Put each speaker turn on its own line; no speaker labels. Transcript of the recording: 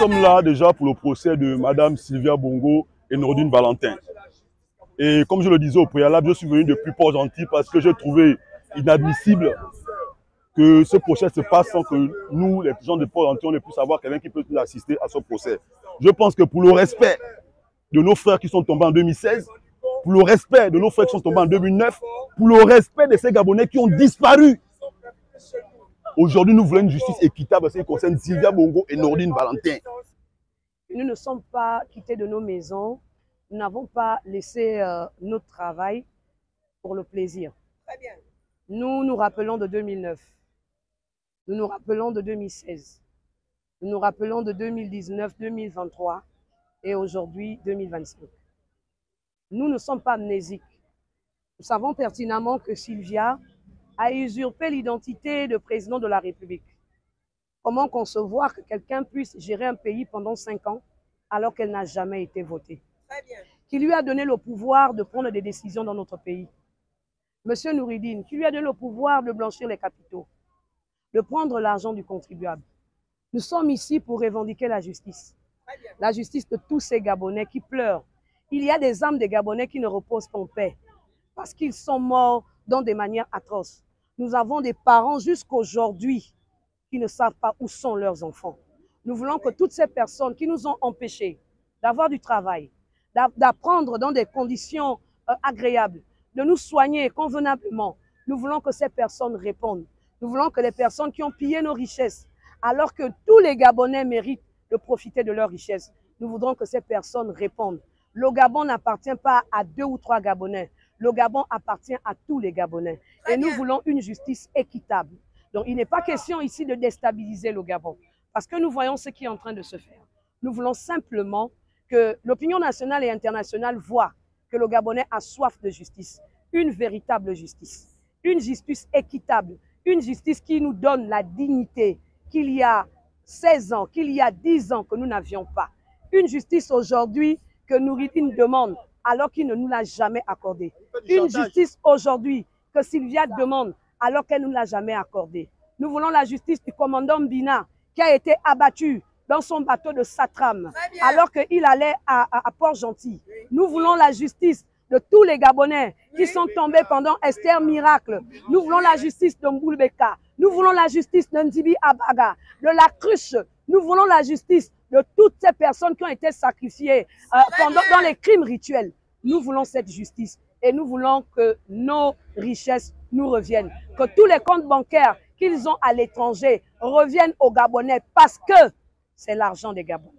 sommes là déjà pour le procès de Madame Sylvia Bongo et Nordine Valentin. Et comme je le disais au préalable, je suis venu depuis Port-Gentil parce que j'ai trouvé inadmissible que ce procès se passe sans que nous, les gens de Port-Gentil, on ait pu savoir quelqu'un qui peut nous assister à ce procès. Je pense que pour le respect de nos frères qui sont tombés en 2016, pour le respect de nos frères qui sont tombés en 2009, pour le respect de ces Gabonais qui ont disparu, aujourd'hui, nous voulons une justice équitable en ce qui concerne Sylvia Bongo et Nordine Valentin.
Nous ne sommes pas quittés de nos maisons. Nous n'avons pas laissé notre travail pour le plaisir. Très bien. Nous nous rappelons de 2009. Nous nous rappelons de 2016. Nous nous rappelons de 2019, 2023 et aujourd'hui 2025. Nous ne sommes pas amnésiques. Nous savons pertinemment que Sylvia a usurpé l'identité de président de la République. Comment concevoir que quelqu'un puisse gérer un pays pendant 5 ans alors qu'elle n'a jamais été votée? Très bien. Qui lui a donné le pouvoir de prendre des décisions dans notre pays? Monsieur Nouridine, qui lui a donné le pouvoir de blanchir les capitaux, de prendre l'argent du contribuable. Nous sommes ici pour revendiquer la justice. La justice de tous ces Gabonais qui pleurent. Il y a des âmes des Gabonais qui ne reposent pas en paix parce qu'ils sont morts dans des manières atroces. Nous avons des parents jusqu'aujourd'hui qui ne savent pas où sont leurs enfants. Nous voulons que toutes ces personnes qui nous ont empêchés d'avoir du travail, d'apprendre dans des conditions agréables, de nous soigner convenablement, nous voulons que ces personnes répondent. Nous voulons que les personnes qui ont pillé nos richesses, alors que tous les Gabonais méritent de profiter de leurs richesses, nous voudrons que ces personnes répondent. Le Gabon n'appartient pas à 2 ou 3 Gabonais. Le Gabon appartient à tous les Gabonais. Et nous voulons une justice équitable. Donc il n'est pas question ici de déstabiliser le Gabon, parce que nous voyons ce qui est en train de se faire. Nous voulons simplement que l'opinion nationale et internationale voit que le Gabonais a soif de justice, une véritable justice, une justice équitable, une justice qui nous donne la dignité qu'il y a 16 ans, qu'il y a 10 ans que nous n'avions pas. Une justice aujourd'hui que Nouridine demande alors qu'il ne nous l'a jamais accordée. Une justice aujourd'hui que Sylvia demande alors qu'elle ne nous l'a jamais accordée. Nous voulons la justice du commandant Mbina qui a été abattu dans son bateau de Satram alors qu'il allait à Port-Gentil. Nous voulons la justice de tous les Gabonais qui sont tombés pendant Esther Miracle. Nous voulons la justice de Mboulbeka. Nous voulons la justice de Ndibi Abaga, de la Cruche. Nous voulons la justice de toutes ces personnes qui ont été sacrifiées dans les crimes rituels. Nous voulons cette justice et nous voulons que nos richesses nous reviennent. Que tous les comptes bancaires qu'ils ont à l'étranger reviennent aux Gabonais parce que c'est l'argent des Gabonais.